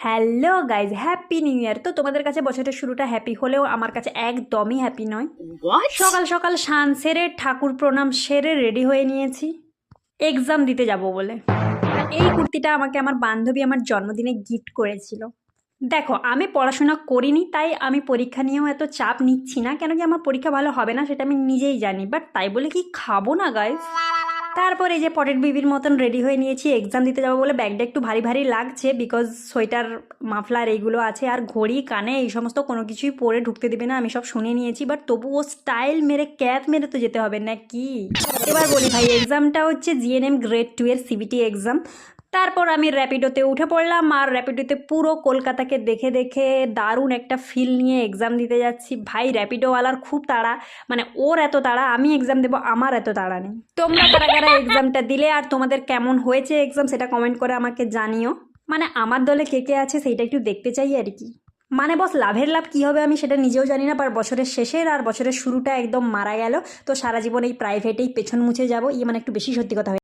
Hello guys, happy new year. তো তোমাদের কাছে বছরের শুরুটা হ্যাপি হলেও আমার কাছে একদমই হ্যাপি নয়। What? সকাল সকাল স্নান সেরে ঠাকুর প্রণাম সেরে রেডি হয়ে নিয়েছি এক্সাম দিতে যাব বলে। আর এই কুর্তিটা আমাকে আমার বান্ধবী আমার জন্মদিনে গিফট করেছিল। দেখো, আমি পড়াশোনা করিনি, তাই আমি পরীক্ষা নিয়েও এত চাপ নিচ্ছি না, কেন কি আমার পরীক্ষা ভালো হবে না সেটা আমি নিজেই জানি। বাট তাই বলে কি খাবো না গাইজ? তারপর এই যে পটেট বিবির মতন রেডি হয়ে নিয়েছি এক্সাম দিতে যাবো বলে। ব্যাগটা একটু ভারী ভারী লাগছে, বিকজ সোয়েটার মাফলার এইগুলো আছে, আর ঘড়ি কানে এই সমস্ত কোনো কিছুই পরে ঢুকতে দেবে না, আমি সব শুনে নিয়েছি। বাট তবুও স্টাইল মেরে ক্যাপ মেরে তো যেতে হবে না কি? এবার বলি ভাই, এক্সামটা হচ্ছে জিএনএম গ্রেড 2 এর সিবিটি এক্সাম। তারপর আমি র্যাপিডোতে উঠে পড়লাম, আর র্যাপিডোতে পুরো কলকাতাকে দেখে দেখে দারুণ একটা ফিল নিয়ে এক্সাম দিতে যাচ্ছি। ভাই র্যাপিডোওয়ালার খুব তাড়া, মানে ওর এত তাড়া, আমি এক্সাম দেবো আমার এত তাড়া নেই। তোমরা কারা কারা এক্সামটা দিলে আর তোমাদের কেমন হয়েছে এক্সাম সেটা কমেন্ট করে আমাকে জানিও। মানে আমার দলে কে কে আছে সেইটা একটু দেখতে চাই আর কি। মানে বস, লাভের লাভ কী হবে আমি সেটা নিজেও জানি না, আর বছরের শেষের আর বছরের শুরুটা একদম মারা গেল। তো সারা জীবন এই প্রাইভেটেই পেছন মুছে যাবো, মানে একটু বেশি সত্যি কথা হয়ে